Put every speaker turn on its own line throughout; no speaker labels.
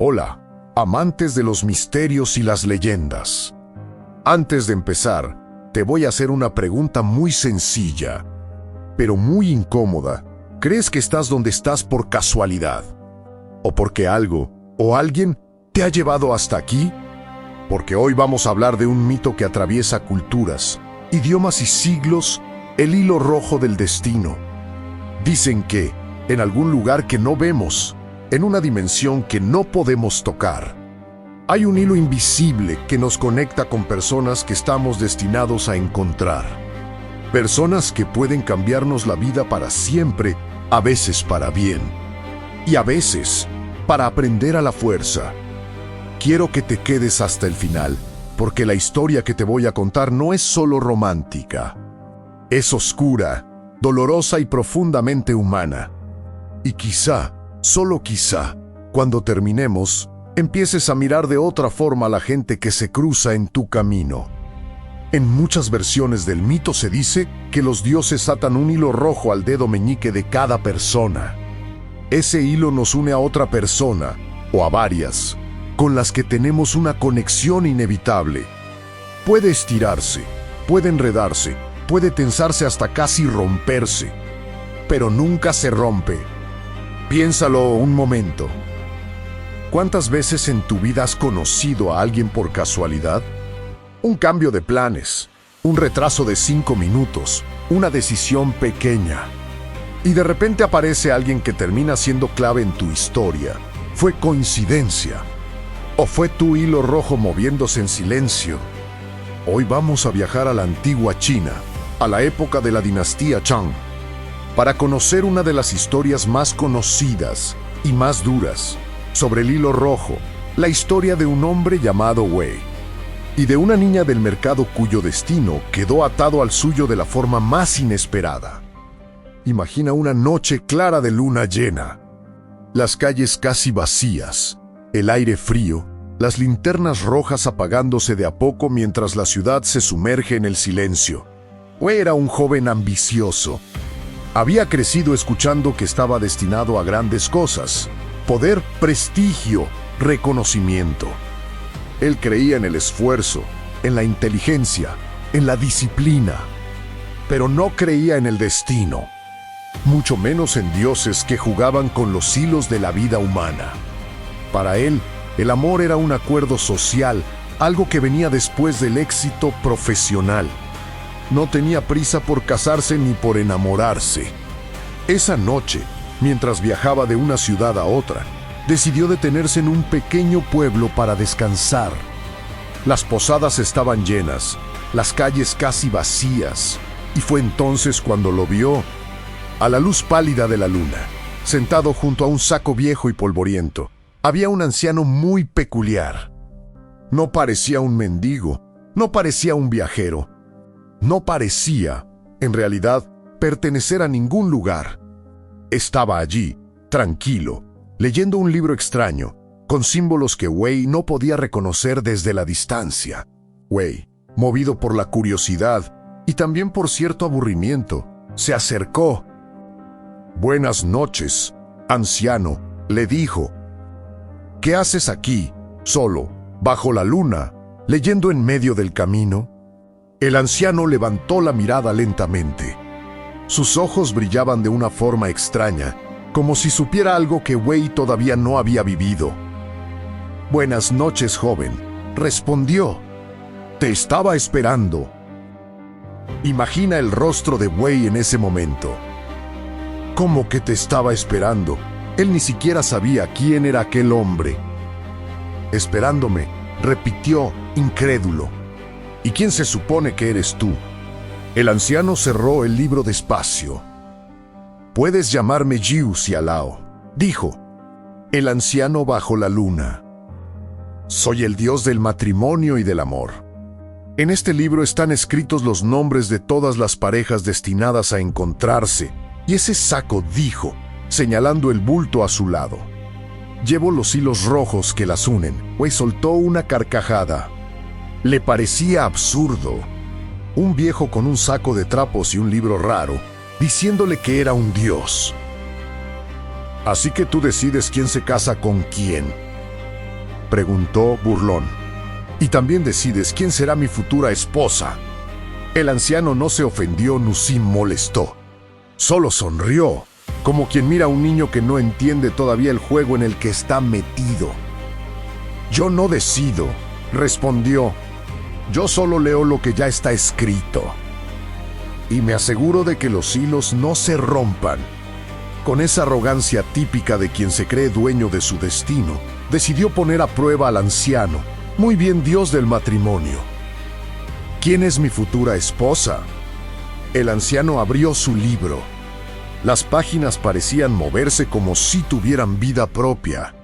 Hola, amantes de los misterios y las leyendas. Antes de empezar, te voy a hacer una pregunta muy sencilla, pero muy incómoda. ¿Crees que estás donde estás por casualidad? ¿O porque algo o alguien te ha llevado hasta aquí? Porque hoy vamos a hablar de un mito que atraviesa culturas, idiomas y siglos, el hilo rojo del destino. Dicen que, en algún lugar que no vemos, en una dimensión que no podemos tocar, hay un hilo invisible que nos conecta con personas que estamos destinados a encontrar. Personas que pueden cambiarnos la vida para siempre, a veces para bien, y a veces para aprender a la fuerza. Quiero que te quedes hasta el final, porque la historia que te voy a contar no es solo romántica. Es oscura, dolorosa y profundamente humana. Y quizá, solo quizá, cuando terminemos, empieces a mirar de otra forma a la gente que se cruza en tu camino. En muchas versiones del mito se dice que los dioses atan un hilo rojo al dedo meñique de cada persona. Ese hilo nos une a otra persona, o a varias, con las que tenemos una conexión inevitable. Puede estirarse, puede enredarse, puede tensarse hasta casi romperse, pero nunca se rompe. Piénsalo un momento. ¿Cuántas veces en tu vida has conocido a alguien por casualidad? Un cambio de planes, un retraso de 5 minutos, una decisión pequeña. Y de repente aparece alguien que termina siendo clave en tu historia. ¿Fue coincidencia? ¿O fue tu hilo rojo moviéndose en silencio? Hoy vamos a viajar a la antigua China, a la época de la dinastía Shang, para conocer una de las historias más conocidas y más duras sobre el hilo rojo, la historia de un hombre llamado Wei y de una niña del mercado cuyo destino quedó atado al suyo de la forma más inesperada. Imagina una noche clara de luna llena, las calles casi vacías, el aire frío, las linternas rojas apagándose de a poco mientras la ciudad se sumerge en el silencio. Wei era un joven ambicioso. Había crecido escuchando que estaba destinado a grandes cosas: poder, prestigio, reconocimiento. Él creía en el esfuerzo, en la inteligencia, en la disciplina, pero no creía en el destino, mucho menos en dioses que jugaban con los hilos de la vida humana. Para él, el amor era un acuerdo social, algo que venía después del éxito profesional. No tenía prisa por casarse ni por enamorarse. Esa noche, mientras viajaba de una ciudad a otra, decidió detenerse en un pequeño pueblo para descansar. Las posadas estaban llenas, las calles casi vacías, y fue entonces cuando lo vio, a la luz pálida de la luna, sentado junto a un saco viejo y polvoriento. Había un anciano muy peculiar. No parecía un mendigo, no parecía un viajero. No parecía, en realidad, pertenecer a ningún lugar. Estaba allí, tranquilo, leyendo un libro extraño, con símbolos que Wei no podía reconocer desde la distancia. Wei, movido por la curiosidad y también por cierto aburrimiento, se acercó. «Buenas noches, anciano», le dijo. «¿Qué haces aquí, solo, bajo la luna, leyendo en medio del camino?» El anciano levantó la mirada lentamente. Sus ojos brillaban de una forma extraña, como si supiera algo que Wei todavía no había vivido. «Buenas noches, joven», respondió. «Te estaba esperando». Imagina el rostro de Wei en ese momento. ¿Cómo que te estaba esperando? Él ni siquiera sabía quién era aquel hombre. «Esperándome», repitió, incrédulo. «¿Y quién se supone que eres tú?» El anciano cerró el libro despacio. «Puedes llamarme Jiu Xialao», dijo. «El anciano bajo la luna. Soy el dios del matrimonio y del amor. En este libro están escritos los nombres de todas las parejas destinadas a encontrarse, y ese saco dijo, señalando el bulto a su lado. Llevo los hilos rojos que las unen». Wei soltó una carcajada. Le parecía absurdo. Un viejo con un saco de trapos y un libro raro, diciéndole que era un dios. «Así que tú decides quién se casa con quién», preguntó burlón. ¿Y también decides quién será mi futura esposa? El anciano no se ofendió ni se molestó. Solo sonrió, como quien mira a un niño que no entiende todavía el juego en el que está metido. Yo no decido, respondió. Yo solo leo lo que ya está escrito. Y me aseguro de que los hilos no se rompan. Con esa arrogancia típica de quien se cree dueño de su destino, decidió poner a prueba al anciano, muy bien dios del matrimonio. ¿Quién es mi futura esposa? El anciano abrió su libro. Las páginas parecían moverse como si tuvieran vida propia.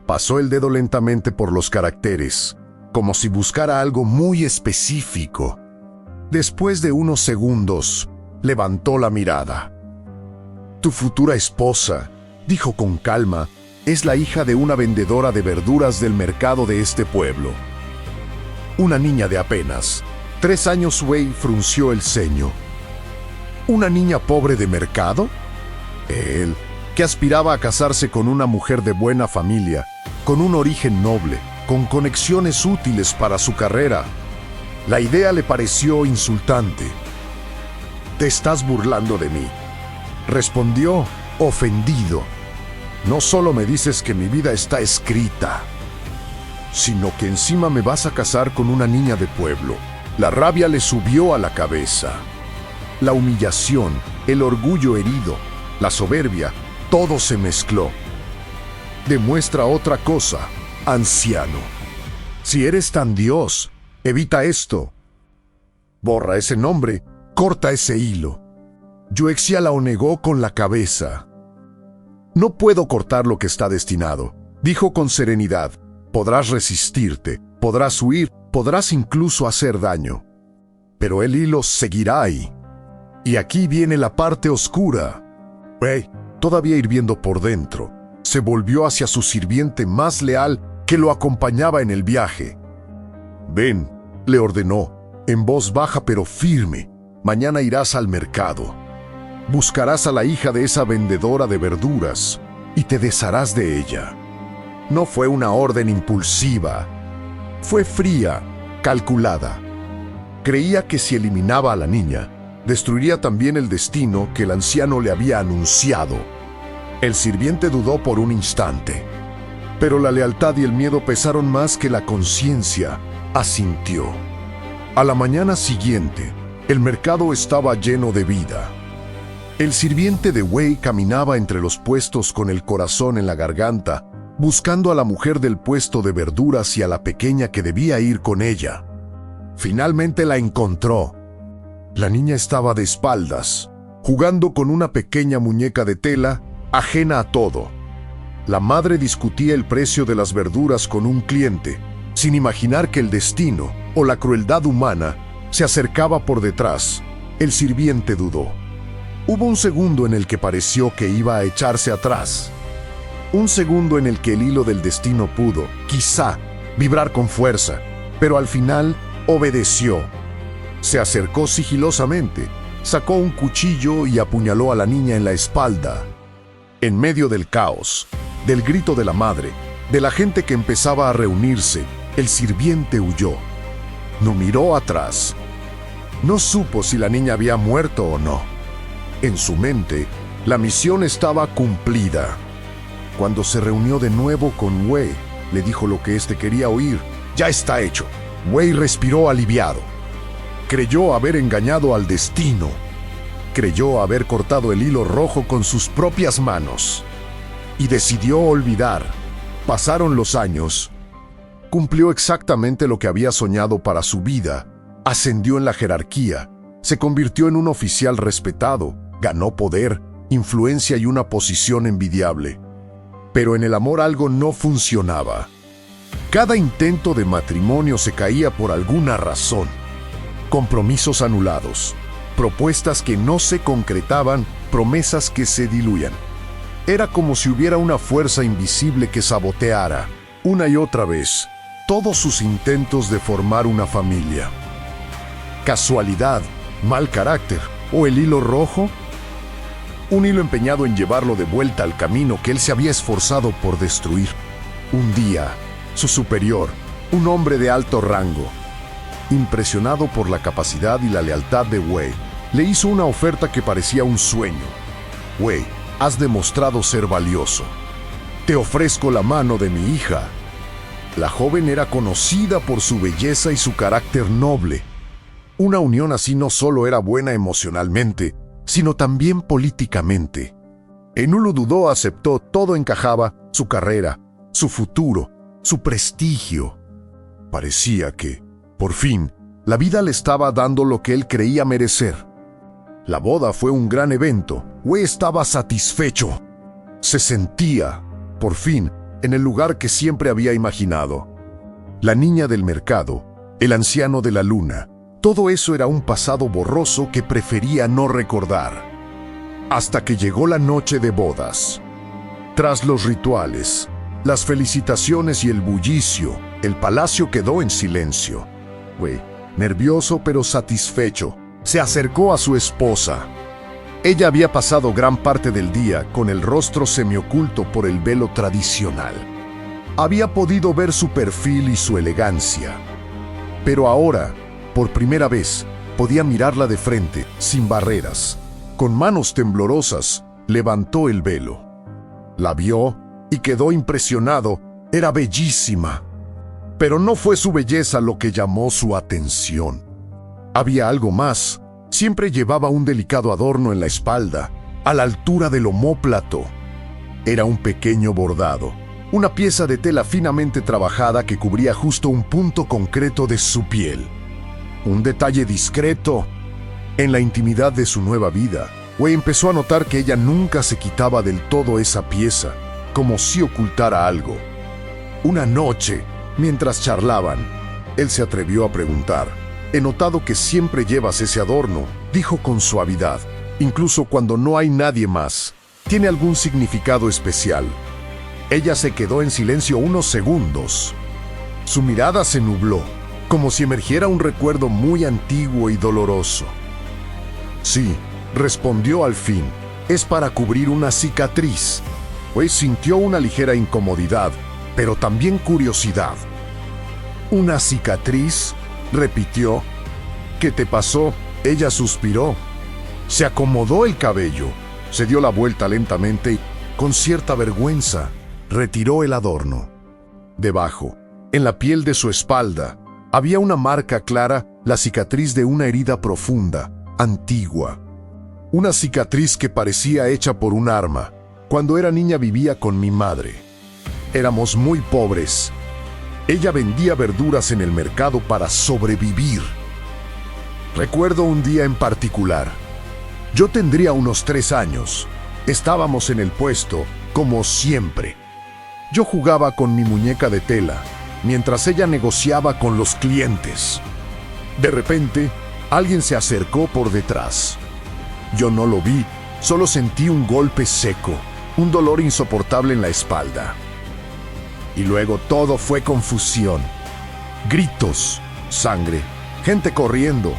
Pasó el dedo lentamente por los caracteres, como si buscara algo muy específico. Después de unos segundos, levantó la mirada. Tu futura esposa, dijo con calma, es la hija de una vendedora de verduras del mercado de este pueblo. Una niña de apenas 3 años. Wei frunció el ceño. ¿Una niña pobre de mercado? Él, que aspiraba a casarse con una mujer de buena familia, con un origen noble, con conexiones útiles para su carrera. La idea le pareció insultante. «Te estás burlando de mí», respondió, ofendido. «No solo me dices que mi vida está escrita, sino que encima me vas a casar con una niña de pueblo». La rabia le subió a la cabeza. La humillación, el orgullo herido, la soberbia, todo se mezcló. Demuestra otra cosa, anciano. Si eres tan Dios, evita esto. Borra ese nombre, corta ese hilo. Yuexia la negó con la cabeza. No puedo cortar lo que está destinado, dijo con serenidad. Podrás resistirte, podrás huir, podrás incluso hacer daño. Pero el hilo seguirá ahí. Y aquí viene la parte oscura. Wei, todavía hirviendo por dentro, se volvió hacia su sirviente más leal que lo acompañaba en el viaje. «Ven», le ordenó, en voz baja pero firme. «Mañana irás al mercado. Buscarás a la hija de esa vendedora de verduras y te desharás de ella». No fue una orden impulsiva. Fue fría, calculada. Creía que si eliminaba a la niña, destruiría también el destino que el anciano le había anunciado. El sirviente dudó por un instante, pero la lealtad y el miedo pesaron más que la conciencia. Asintió. A la mañana siguiente, el mercado estaba lleno de vida. El sirviente de Wei caminaba entre los puestos con el corazón en la garganta, buscando a la mujer del puesto de verduras y a la pequeña que debía ir con ella. Finalmente la encontró. La niña estaba de espaldas, jugando con una pequeña muñeca de tela, ajena a todo. La madre discutía el precio de las verduras con un cliente, sin imaginar que el destino o la crueldad humana se acercaba por detrás. El sirviente dudó. Hubo un segundo en el que pareció que iba a echarse atrás. Un segundo en el que el hilo del destino pudo, quizá, vibrar con fuerza, pero al final obedeció. Se acercó sigilosamente, sacó un cuchillo y apuñaló a la niña en la espalda. En medio del caos, del grito de la madre, de la gente que empezaba a reunirse, el sirviente huyó. No miró atrás. No supo si la niña había muerto o no. En su mente, la misión estaba cumplida. Cuando se reunió de nuevo con Wei, le dijo lo que éste quería oír. «Ya está hecho». Wei respiró aliviado. Creyó haber engañado al destino. Creyó haber cortado el hilo rojo con sus propias manos. Y decidió olvidar. Pasaron los años. Cumplió exactamente lo que había soñado para su vida. Ascendió en la jerarquía. Se convirtió en un oficial respetado. Ganó poder, influencia y una posición envidiable. Pero en el amor algo no funcionaba. Cada intento de matrimonio se caía por alguna razón. Compromisos anulados, propuestas que no se concretaban, promesas que se diluían. Era como si hubiera una fuerza invisible que saboteara, una y otra vez, todos sus intentos de formar una familia. ¿Casualidad, mal carácter o el hilo rojo? Un hilo empeñado en llevarlo de vuelta al camino que él se había esforzado por destruir. Un día, su superior, un hombre de alto rango. Impresionado por la capacidad y la lealtad de Wei, le hizo una oferta que parecía un sueño. Wei, has demostrado ser valioso. Te ofrezco la mano de mi hija. La joven era conocida por su belleza y su carácter noble. Una unión así no solo era buena emocionalmente, sino también políticamente. Enulu dudó, aceptó, todo encajaba, su carrera, su futuro, su prestigio. Parecía que, por fin, la vida le estaba dando lo que él creía merecer. La boda fue un gran evento. Wei estaba satisfecho. Se sentía, por fin, en el lugar que siempre había imaginado. La niña del mercado, el anciano de la luna, todo eso era un pasado borroso que prefería no recordar. Hasta que llegó la noche de bodas. Tras los rituales, las felicitaciones y el bullicio, el palacio quedó en silencio. Wei, nervioso pero satisfecho, se acercó a su esposa. Ella había pasado gran parte del día con el rostro semioculto por el velo tradicional. Había podido ver su perfil y su elegancia. Pero ahora, por primera vez, podía mirarla de frente, sin barreras. Con manos temblorosas, levantó el velo. La vio y quedó impresionado. Era bellísima. Pero no fue su belleza lo que llamó su atención. Había algo más. Siempre llevaba un delicado adorno en la espalda, a la altura del omóplato. Era un pequeño bordado, una pieza de tela finamente trabajada que cubría justo un punto concreto de su piel. Un detalle discreto. En la intimidad de su nueva vida, Wei empezó a notar que ella nunca se quitaba del todo esa pieza, como si ocultara algo. Una noche, mientras charlaban, él se atrevió a preguntar: «He notado que siempre llevas ese adorno», dijo con suavidad, «incluso cuando no hay nadie más. ¿Tiene algún significado especial?». Ella se quedó en silencio unos segundos. Su mirada se nubló, como si emergiera un recuerdo muy antiguo y doloroso. «Sí», respondió al fin, «es para cubrir una cicatriz». Wei sintió una ligera incomodidad, pero también curiosidad. «¿Una cicatriz?», repitió. «¿Qué te pasó?». Ella suspiró. Se acomodó el cabello, se dio la vuelta lentamente y, con cierta vergüenza, retiró el adorno. Debajo, en la piel de su espalda, había una marca clara, la cicatriz de una herida profunda, antigua. Una cicatriz que parecía hecha por un arma. Cuando era niña vivía con mi madre. Éramos muy pobres. Ella vendía verduras en el mercado para sobrevivir. Recuerdo un día en particular. Yo tendría unos 3 años. Estábamos en el puesto, como siempre. Yo jugaba con mi muñeca de tela, mientras ella negociaba con los clientes. De repente, alguien se acercó por detrás. Yo no lo vi, solo sentí un golpe seco, un dolor insoportable en la espalda. Y luego todo fue confusión. Gritos, sangre, gente corriendo.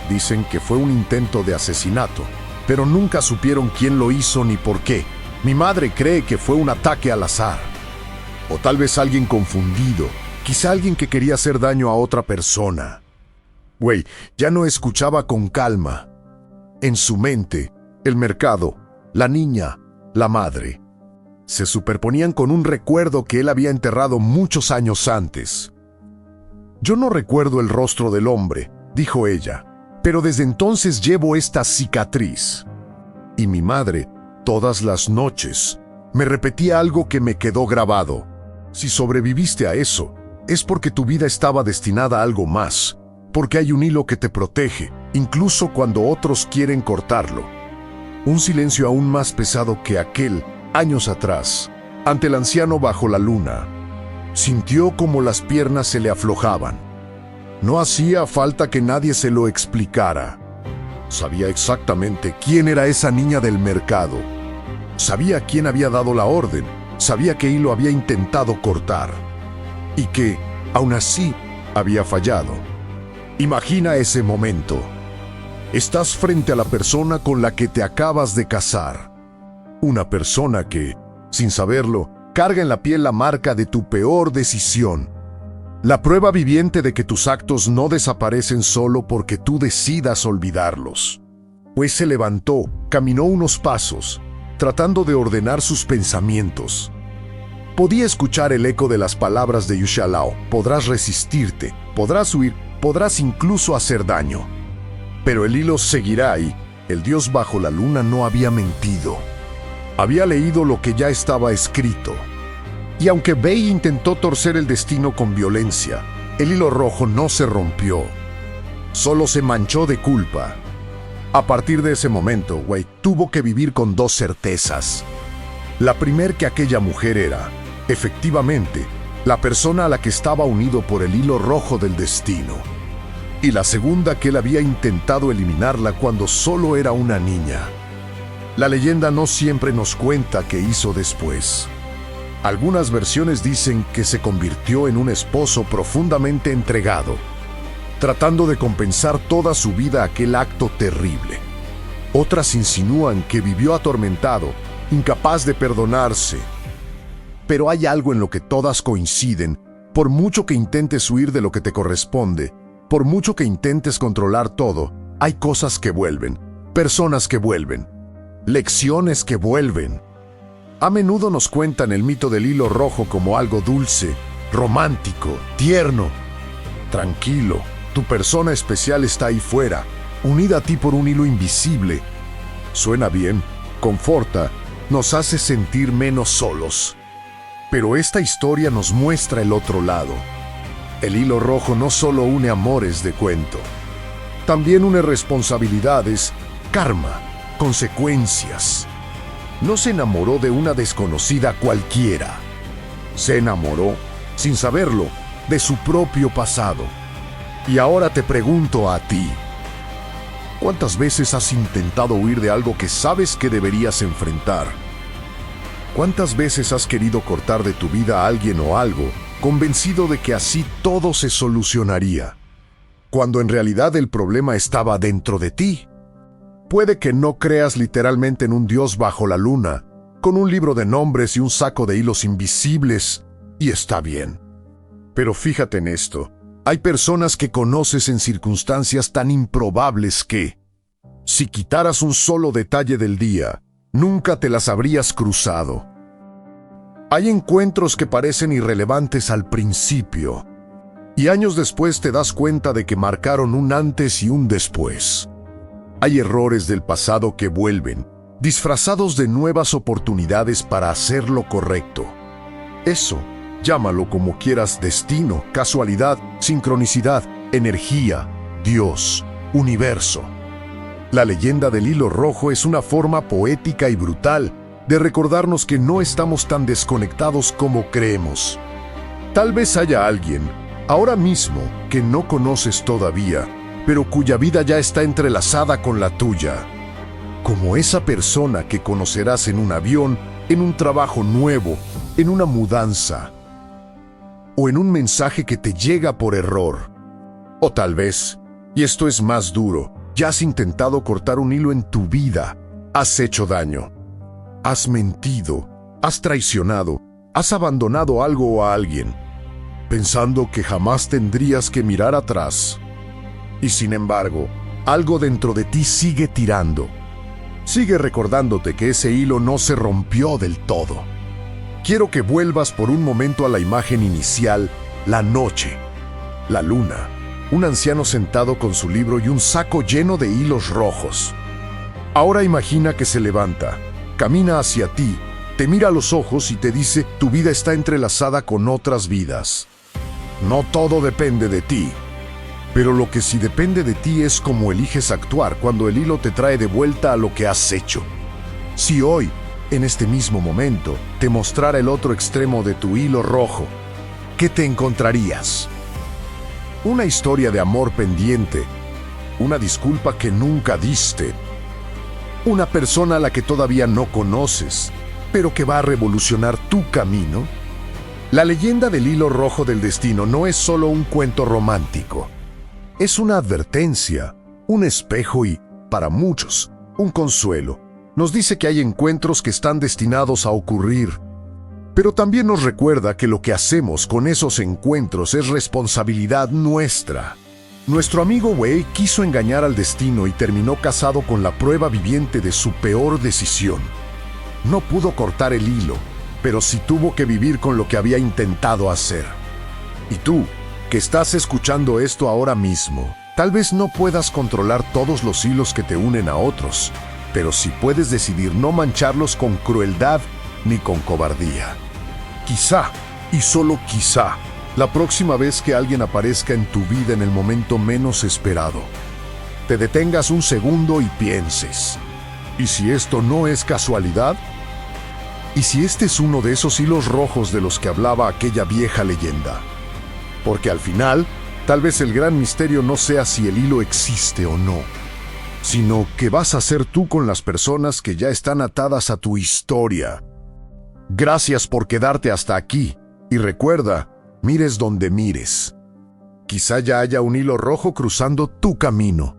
Dicen que fue un intento de asesinato, pero nunca supieron quién lo hizo ni por qué. Mi madre cree que fue un ataque al azar. O tal vez alguien confundido, quizá alguien que quería hacer daño a otra persona. Wei ya no escuchaba con calma. En su mente, el mercado, la niña, la madre, se superponían con un recuerdo que él había enterrado muchos años antes. «Yo no recuerdo el rostro del hombre», dijo ella, «pero desde entonces llevo esta cicatriz». Y mi madre, todas las noches, me repetía algo que me quedó grabado: «Si sobreviviste a eso, es porque tu vida estaba destinada a algo más, porque hay un hilo que te protege, incluso cuando otros quieren cortarlo». Un silencio aún más pesado que aquel, años atrás, ante el anciano bajo la luna. Sintió como las piernas se le aflojaban. No hacía falta que nadie se lo explicara. Sabía exactamente quién era esa niña del mercado. Sabía quién había dado la orden. Sabía que hilo había intentado cortar. Y que, aún así, había fallado. Imagina ese momento. Estás frente a la persona con la que te acabas de casar. Una persona que, sin saberlo, carga en la piel la marca de tu peor decisión. La prueba viviente de que tus actos no desaparecen solo porque tú decidas olvidarlos. Pues se levantó, caminó unos pasos, tratando de ordenar sus pensamientos. Podía escuchar el eco de las palabras de Yushalao: podrás resistirte, podrás huir, podrás incluso hacer daño. Pero el hilo seguirá ahí. El Dios bajo la luna no había mentido. Había leído lo que ya estaba escrito. Y aunque Bei intentó torcer el destino con violencia, el hilo rojo no se rompió. Solo se manchó de culpa. A partir de ese momento, Wei tuvo que vivir con dos certezas. La primera, que aquella mujer era, efectivamente, la persona a la que estaba unido por el hilo rojo del destino. Y la segunda, que él había intentado eliminarla cuando solo era una niña. La leyenda no siempre nos cuenta qué hizo después. Algunas versiones dicen que se convirtió en un esposo profundamente entregado, tratando de compensar toda su vida aquel acto terrible. Otras insinúan que vivió atormentado, incapaz de perdonarse. Pero hay algo en lo que todas coinciden: por mucho que intentes huir de lo que te corresponde, por mucho que intentes controlar todo, hay cosas que vuelven, personas que vuelven, lecciones que vuelven. A menudo nos cuentan el mito del hilo rojo como algo dulce, romántico, tierno. Tranquilo, tu persona especial está ahí fuera, unida a ti por un hilo invisible. Suena bien, conforta, nos hace sentir menos solos. Pero esta historia nos muestra el otro lado. El hilo rojo no solo une amores de cuento, también une responsabilidades, karma, consecuencias. No se enamoró de una desconocida cualquiera. Se enamoró, sin saberlo, de su propio pasado. Y ahora te pregunto a ti: ¿cuántas veces has intentado huir de algo que sabes que deberías enfrentar? ¿Cuántas veces has querido cortar de tu vida a alguien o algo, convencido de que así todo se solucionaría, cuando en realidad el problema estaba dentro de ti? Puede que no creas literalmente en un Dios bajo la luna, con un libro de nombres y un saco de hilos invisibles, y está bien. Pero fíjate en esto: hay personas que conoces en circunstancias tan improbables que, si quitaras un solo detalle del día, nunca te las habrías cruzado. Hay encuentros que parecen irrelevantes al principio, y años después te das cuenta de que marcaron un antes y un después. Hay errores del pasado que vuelven, disfrazados de nuevas oportunidades para hacer lo correcto. Eso, llámalo como quieras: destino, casualidad, sincronicidad, energía, Dios, universo. La leyenda del hilo rojo es una forma poética y brutal de recordarnos que no estamos tan desconectados como creemos. Tal vez haya alguien, ahora mismo, que no conoces todavía, pero cuya vida ya está entrelazada con la tuya. Como esa persona que conocerás en un avión, en un trabajo nuevo, en una mudanza, o en un mensaje que te llega por error. O tal vez, y esto es más duro, ya has intentado cortar un hilo en tu vida, has hecho daño, has mentido, has traicionado, has abandonado algo o a alguien, pensando que jamás tendrías que mirar atrás. Y sin embargo, algo dentro de ti sigue tirando. Sigue recordándote que ese hilo no se rompió del todo. Quiero que vuelvas por un momento a la imagen inicial: la noche, la luna, un anciano sentado con su libro y un saco lleno de hilos rojos. Ahora imagina que se levanta, camina hacia ti, te mira a los ojos y te dice: tu vida está entrelazada con otras vidas. No todo depende de ti. Pero lo que sí depende de ti es cómo eliges actuar cuando el hilo te trae de vuelta a lo que has hecho. Si hoy, en este mismo momento, te mostrara el otro extremo de tu hilo rojo, ¿qué te encontrarías? Una historia de amor pendiente, una disculpa que nunca diste, una persona a la que todavía no conoces, pero que va a revolucionar tu camino. La leyenda del hilo rojo del destino no es solo un cuento romántico. Es una advertencia, un espejo y, para muchos, un consuelo. Nos dice que hay encuentros que están destinados a ocurrir, Pero también nos recuerda que lo que hacemos con esos encuentros es responsabilidad nuestra. Nuestro amigo Wei quiso engañar al destino y terminó casado con la prueba viviente de su peor decisión. No pudo cortar el hilo, pero sí tuvo que vivir con lo que había intentado hacer. Y tú, que estás escuchando esto ahora mismo, tal vez no puedas controlar todos los hilos que te unen a otros, pero sí puedes decidir no mancharlos con crueldad ni con cobardía. Quizá, y solo quizá, la próxima vez que alguien aparezca en tu vida en el momento menos esperado, te detengas un segundo y pienses, ¿y si esto no es casualidad? ¿Y si este es uno de esos hilos rojos de los que hablaba aquella vieja leyenda? Porque al final, tal vez el gran misterio no sea si el hilo existe o no, sino qué vas a hacer tú con las personas que ya están atadas a tu historia. Gracias por quedarte hasta aquí, y recuerda, mires donde mires. Quizá ya haya un hilo rojo cruzando tu camino.